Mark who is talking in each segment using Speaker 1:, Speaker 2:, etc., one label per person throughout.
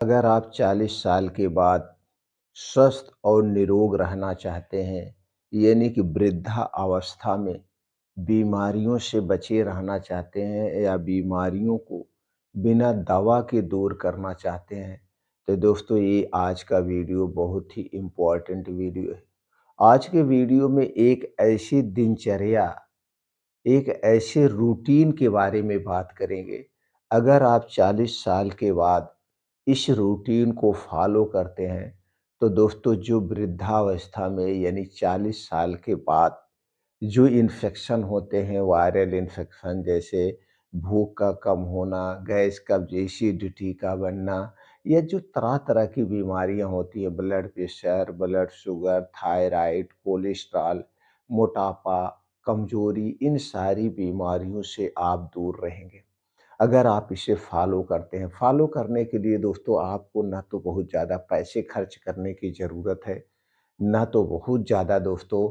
Speaker 1: अगर आप 40 साल के बाद स्वस्थ और निरोग रहना चाहते हैं, यानी कि वृद्धा अवस्था में बीमारियों से बचे रहना चाहते हैं या बीमारियों को बिना दवा के दूर करना चाहते हैं, तो दोस्तों ये आज का वीडियो बहुत ही इम्पोर्टेंट वीडियो है। आज के वीडियो में एक ऐसी दिनचर्या, एक ऐसे रूटीन के बारे में बात करेंगे। अगर आप 40 साल के बाद इस रूटीन को फॉलो करते हैं, तो दोस्तों जो वृद्धावस्था में यानी 40 साल के बाद जो इन्फेक्शन होते हैं, वायरल इन्फेक्शन जैसे भूख का कम होना, गैस कब्ज़, एसिडिटी का बनना, या जो तरह-तरह की बीमारियाँ होती हैं, blood pressure, blood sugar, thyroid, cholesterol, मोटापा, कमज़ोरी, इन सारी बीमारियों से आप दूर रहेंगे। अगर आप इसे फ़ॉलो करते हैं, फ़ॉलो करने के लिए दोस्तों आपको ना तो बहुत ज़्यादा पैसे खर्च करने की ज़रूरत है, ना तो बहुत ज़्यादा दोस्तों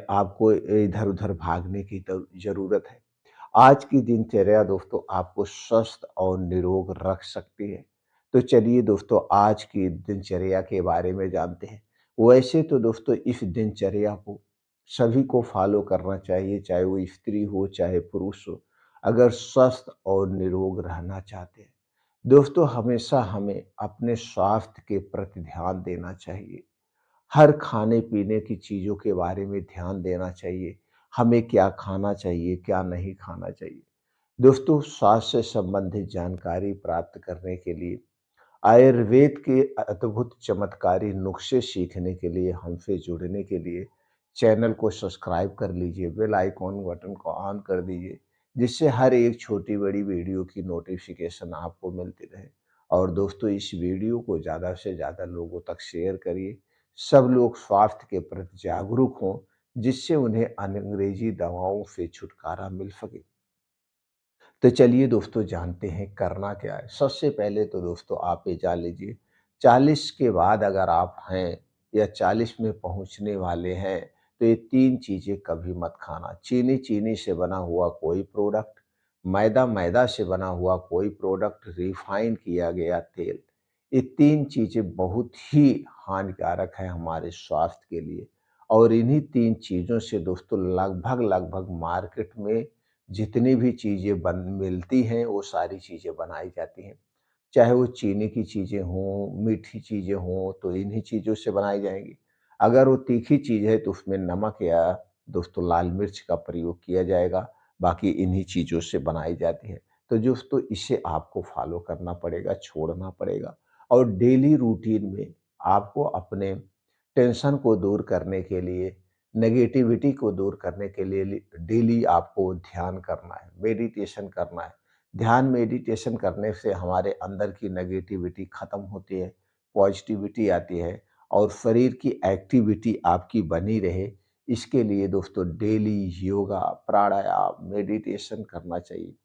Speaker 1: आपको इधर-उधर भागने की तो ज़रूरत है। आज की दिनचर्या दोस्तों आपको स्वस्थ और निरोग रख सकती है। तो चलिए दोस्तों आज की दिनचर्या के बारे में जानते हैं। वैसे तो दोस्तों इस दिनचर्या को सभी को फ़ॉलो करना चाहिए, चाहे वो स्त्री हो, चाहे पुरुष हो, अगर स्वस्थ और निरोग रहना चाहते हैं। दोस्तों हमेशा हमें अपने स्वास्थ्य के प्रति ध्यान देना चाहिए। हर खाने-पीने की चीज़ों के बारे में ध्यान देना चाहिए। हमें क्या खाना चाहिए, क्या नहीं खाना चाहिए। दोस्तों स्वास्थ्य से संबंधित जानकारी प्राप्त करने के लिए, आयुर्वेद के अद्भुत चमत्कारी नुस्खे सीखने के लिए, हमसे जुड़ने के लिए चैनल को सब्सक्राइब कर लीजिए, बेल आइकॉन बटन को ऑन कर दीजिए, जिससे हर एक छोटी-बड़ी वीडियो की नोटिफ़िकेशन आपको मिलती रहे। और दोस्तों इस वीडियो को ज़्यादा से ज़्यादा लोगों तक शेयर करिए। सब लोग स्वास्थ्य के प्रति जागरूक हों, जिससे उन्हें अंग्रेजी दवाओं से छुटकारा मिल सके। तो चलिए दोस्तों जानते हैं करना क्या है। सबसे पहले तो दोस्तों आप ये जान लीजिए, 40 के बाद अगर आप हैं या 40 में पहुँचने वाले हैं, तो ये 3 चीज़ें कभी मत खाना। चीनी से बना हुआ कोई प्रोडक्ट, मैदा से बना हुआ कोई प्रोडक्ट, रिफाइन किया गया तेल। ये 3 चीज़ें बहुत ही हानिकारक है हमारे स्वास्थ्य के लिए। और इन्हीं 3 चीज़ों से दोस्तों लगभग-लगभग मार्केट में जितनी भी चीज़ें बन मिलती हैं, वो सारी चीज़ें बनाई जाती हैं। चाहे वो चीनी की चीज़ें हों, मीठी चीज़ें हों, तो इन्हीं चीज़ों से बनाई जाएँगी। अगर वो तीखी चीज़ है, तो उसमें नमक या दोस्तों लाल मिर्च का प्रयोग किया जाएगा, बाकी इन्हीं चीज़ों से बनाई जाती है। तो दोस्तों इसे आपको फ़ॉलो करना पड़ेगा, छोड़ना पड़ेगा और डेली रूटीन में आपको अपने टेंशन को दूर करने के लिए, नेगेटिविटी को दूर करने के लिए डेली आपको ध्यान करना है, मेडिटेशन करना है। ध्यान मेडिटेशन करने से हमारे अंदर की नेगेटिविटी खत्म होती है, पॉजिटिविटी आती है और शरीर की एक्टिविटी आपकी बनी रहे, इसके लिए दोस्तों डेली योगा, प्राणायाम, मेडिटेशन करना चाहिए।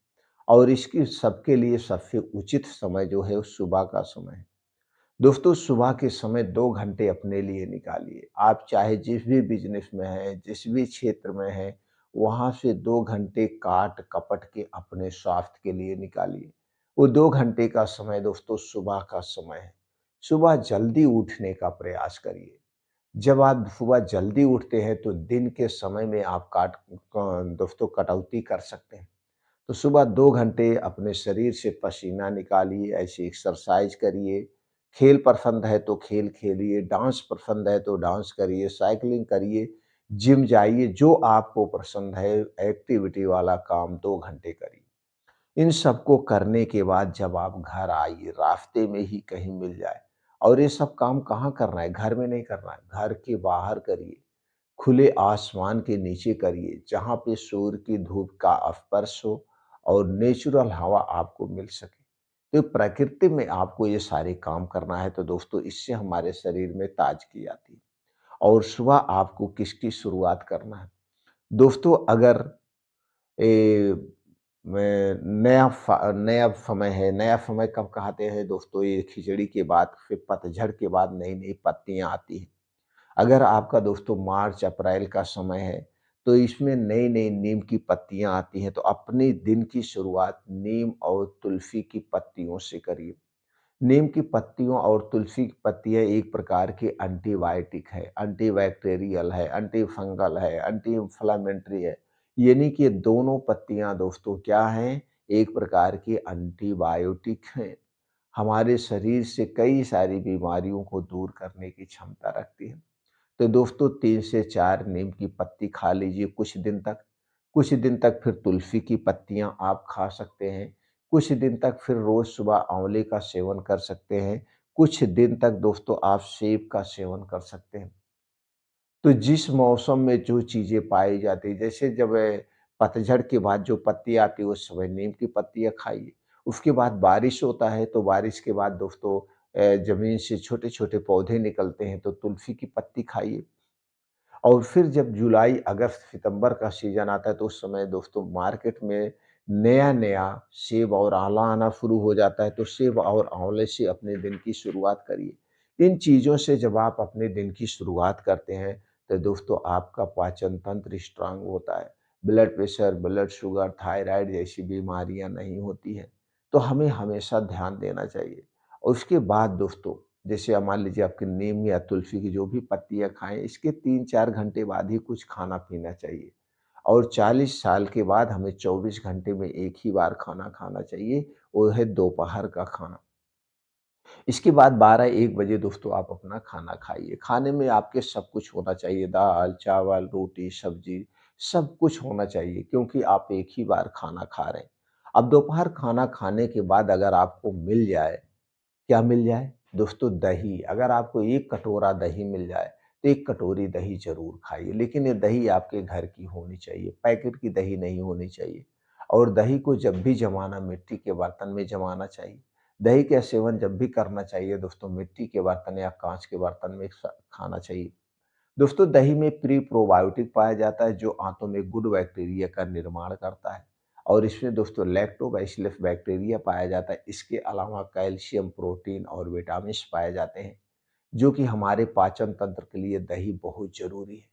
Speaker 1: और इसकी सबके लिए सबसे उचित समय जो है वो सुबह का समय है। दोस्तों सुबह के समय 2 घंटे अपने लिए निकालिए। आप चाहे जिस भी बिज़नेस में हैं, जिस भी क्षेत्र में हैं, वहाँ से 2 घंटे काट-कपट के अपने स्वास्थ्य के लिए निकालिए। वो 2 घंटे का समय दोस्तों सुबह का समय है। सुबह जल्दी उठने का प्रयास करिए। जब आप सुबह जल्दी उठते हैं तो दिन के समय में आप दोस्तों कटौती कर सकते हैं। तो सुबह 2 घंटे अपने शरीर से पसीना निकालिए, ऐसी एक्सरसाइज करिए। खेल पसंद है तो खेल खेलिए, डांस पसंद है तो डांस करिए, साइक्लिंग करिए, जिम जाइए, जो आपको पसंद है एक्टिविटी वाला काम 2 घंटे करिए। इन सबको करने के बाद जब आप घर आइए, रास्ते में ही कहीं मिल जाए, और ये सब काम कहाँ करना है? घर में नहीं करना है, घर के बाहर करिए। खुले आसमान के नीचे करिए, जहाँ पे सूर्य की धूप का स्पर्श हो और नेचुरल हवा आपको मिल सके। तो प्रकृति में आपको ये सारे काम करना है, तो दोस्तों इससे हमारे शरीर में ताजगी आती है। और सुबह आपको किसकी शुरुआत करना है? दोस्तों अगर ए, नया समय है, नया समय कब कहते हैं दोस्तों? ये खिचड़ी के बाद, फिर पतझड़ के बाद नई-नई पत्तियाँ आती हैं। अगर आपका दोस्तों मार्च अप्रैल का समय है, तो इसमें नई-नई नीम की पत्तियाँ आती हैं, तो अपने दिन की शुरुआत नीम और तुलसी की पत्तियों से करिए। नीम की पत्तियों और तुलसी की पत्तियाँ एक प्रकार की एंटीबायोटिक है, एंटीबैक्टीरियल है, एंटी फंगल है, एंटी इन्फ्लेमेटरी है। यानी कि ये दोनों पत्तियाँ दोस्तों क्या हैं? एक प्रकार की एंटीबायोटिक हैं। हमारे शरीर से कई सारी बीमारियों को दूर करने की क्षमता रखती है। तो दोस्तों 3 से 4 नीम की पत्ती खा लीजिए कुछ दिन तक। कुछ दिन तक फिर तुलसी की पत्तियाँ आप खा सकते हैं। कुछ दिन तक फिर रोज़ सुबह आंवले का सेवन कर सकते हैं। कुछ दिन तक दोस्तों आप सेब का सेवन कर सकते हैं। तो जिस मौसम में जो चीज़ें पाई जाती हैं, जैसे जब पतझड़ के बाद जो पत्ती आती है, उस समय नीम की पत्तियाँ खाइए। उसके बाद बारिश होता है, तो बारिश के बाद दोस्तों ज़मीन से छोटे-छोटे पौधे निकलते हैं, तो तुलसी की पत्ती खाइए। और फिर जब जुलाई, अगस्त, सितंबर का सीज़न आता है, तो उस समय दोस्तों मार्केट में नया-नया सेब और आँवला आना शुरू हो जाता है, तो सेब और आँवले से अपने दिन की शुरुआत करिए। इन चीज़ों से जब आप अपने दिन की शुरुआत करते हैं, तो दोस्तों आपका पाचन तंत्र स्ट्रॉन्ग होता है। Blood pressure, blood sugar, thyroid जैसी बीमारियाँ नहीं होती हैं। तो हमें हमेशा ध्यान देना चाहिए। और उसके बाद दोस्तों, जैसे अब मान लीजिए आपकी नीम या तुलसी की जो भी पत्तियाँ खाएँ, इसके 3-4 घंटे बाद ही कुछ खाना-पीना चाहिए। और 40 साल के बाद हमें 24 घंटे में एक ही बार खाना खाना चाहिए, वो है दोपहर का खाना। इसके बाद 12-1 बजे दोस्तों आप अपना खाना खाइए। खाने में आपके सब कुछ होना चाहिए, दाल, चावल, रोटी, सब्ज़ी, सब कुछ होना चाहिए क्योंकि आप एक ही बार खाना खा रहे हैं। अब दोपहर खाना खाने के बाद अगर आपको मिल जाए, क्या मिल जाए? दोस्तों दही, अगर आपको 1 कटोरा दही मिल जाए, तो 1 कटोरी दही ज़रूर खाइए, लेकिन ये दही आपके घर की होनी चाहिए, पैकेट की दही नहीं होनी चाहिए। और दही को जब भी जमाना मिट्टी के बर्तन में जमाना चाहिए। दही का सेवन जब भी करना चाहिए दोस्तों मिट्टी के बर्तन या काँच के बर्तन में खाना चाहिए। दोस्तों दही में प्री प्रोबायोटिक पाया जाता है जो आंतों में गुड बैक्टीरिया का निर्माण करता है और इसमें दोस्तों लैक्टोबैसिलस बैक्टीरिया पाया जाता है। इसके अलावा कैल्शियम, प्रोटीन और विटामिन पाए जाते हैं जो कि हमारे पाचन तंत्र के लिए दही बहुत जरूरी है।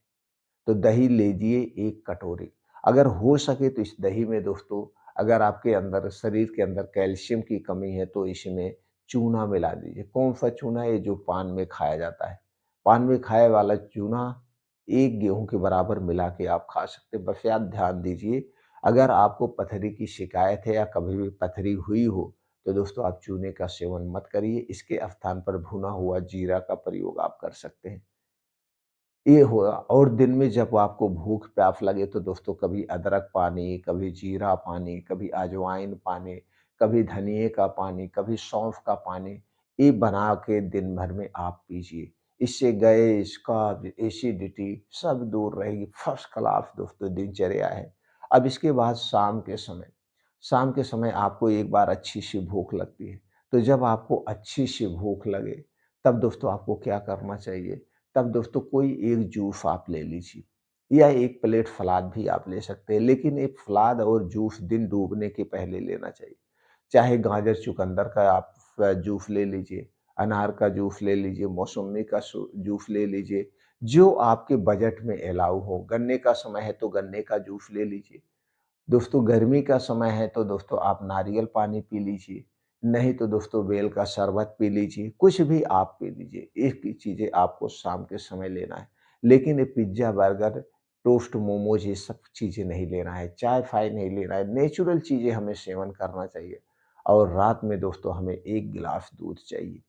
Speaker 1: तो दही लीजिए 1 कटोरी। अगर हो सके तो इस दही में दोस्तों अगर आपके अंदर शरीर के अंदर कैल्शियम की कमी है तो इसमें चूना मिला दीजिए। कौन-सा चूना? ये जो पान में खाया जाता है। पान में खाए वाला चूना 1 गेहूँ के बराबर मिला के आप खा सकते हैं। बस आप ध्यान दीजिए, अगर आपको पथरी की शिकायत है या कभी भी पथरी हुई हो, तो दोस्तों आप चूने का सेवन मत करिए। इसके स्थान पर भुना हुआ जीरा का प्रयोग आप कर सकते हैं। ये हुआ। और दिन में जब आपको भूख प्यास लगे तो दोस्तों कभी अदरक पानी, कभी जीरा पानी, कभी अजवाइन पानी, कभी धनिये का पानी, कभी सौंफ का पानी, ये बना के दिन भर में आप पीजिए। इससे गैस, कब्ज, एसिडिटी सब दूर रहेगी। फर्स्ट क्लास दोस्तों दिनचर्या है। अब इसके बाद शाम के समय आपको एक बार अच्छी सी भूख लगती है। तो जब आपको अच्छी सी भूख लगे, तब दोस्तों आपको क्या करना चाहिए? तब दोस्तों कोई एक जूस आप ले लीजिए या 1 प्लेट सलाद भी आप ले सकते हैं, लेकिन एक सलाद और जूस दिन डूबने के पहले लेना चाहिए। चाहे गाजर चुकंदर का आप जूस ले लीजिए, अनार का जूस ले लीजिए, मौसम्मी का जूस ले लीजिए, जो आपके बजट में अलाउ हो। गन्ने का समय है तो गन्ने का जूस ले लीजिए। दोस्तों गर्मी का समय है तो दोस्तों आप नारियल पानी पी लीजिए, नहीं तो दोस्तों बेल का शरबत पी लीजिए, कुछ भी आप पी लीजिए। एक ही चीज़ें आपको शाम के समय लेना है, लेकिन ये पिज़्ज़ा, बर्गर, टोस्ट, मोमोज़ ये सब चीज़ें नहीं लेना है, चाय-फाय नहीं लेना है, नेचुरल चीज़ें हमें सेवन करना चाहिए। और रात में दोस्तों हमें 1 गिलास दूध चाहिए।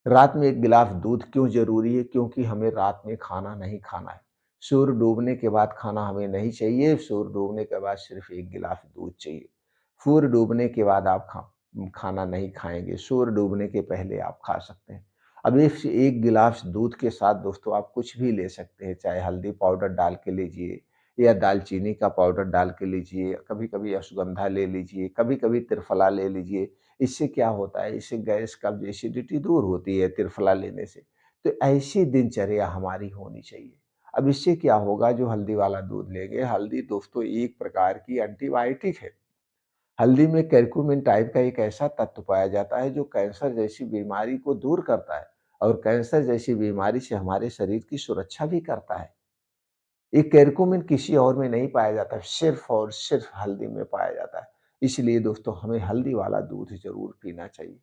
Speaker 1: रात में 1 गिलास दूध क्यों ज़रूरी है? क्योंकि हमें रात में खाना नहीं खाना है। सूर्य डूबने के बाद खाना हमें नहीं चाहिए, सूर्य डूबने के बाद सिर्फ़ 1 गिलास दूध चाहिए। सूर्य डूबने के बाद आप खाना नहीं खाएँगे, सूर्य डूबने के पहले आप खा सकते हैं। अब इस 1 गिलास दूध के साथ दोस्तों आप कुछ भी ले सकते हैं, चाहे हल्दी पाउडर डाल के लीजिए या दालचीनी का पाउडर डाल के लीजिए, कभी-कभी अश्वगंधा ले लीजिए, कभी-कभी त्रिफला ले लीजिए। इससे क्या होता है, इससे गैस, कब्ज़, एसिडिटी दूर होती है त्रिफला लेने से। तो ऐसी दिनचर्या हमारी होनी चाहिए। अब इससे क्या होगा, जो हल्दी वाला दूध लेंगे, हल्दी दोस्तों एक प्रकार की एंटीबायोटिक है। हल्दी में करक्यूमिन टाइप का एक ऐसा तत्व पाया जाता है जो कैंसर जैसी बीमारी को दूर करता है और कैंसर जैसी बीमारी से हमारे शरीर की सुरक्षा भी करता है। ये करक्यूमिन किसी और में नहीं पाया जाता, सिर्फ़ और सिर्फ़ हल्दी में पाया जाता है। इसलिए दोस्तों हमें हल्दी वाला दूध ज़रूर पीना चाहिए।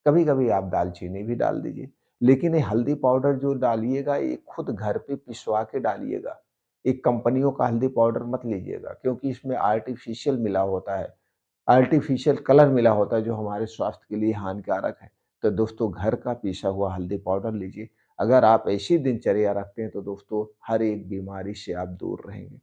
Speaker 1: कभी-कभी आप दालचीनी भी डाल दीजिए। लेकिन ये हल्दी पाउडर जो डालिएगा ये खुद घर पे पिसवा के डालिएगा। एक कंपनियों का हल्दी पाउडर मत लीजिएगा क्योंकि इसमें आर्टिफ़िशियल मिला होता है। आर्टिफ़िशियल कलर मिला होता है जो हमारे स्वास्थ्य के लिए हानिकारक है। तो दोस्तों घर का पिसा हुआ हल्दी पाउडर लीजिए। अगर आप ऐसी दिनचर्या रखते हैं तो दोस्तों हर एक बीमारी से आप दूर रहेंगे।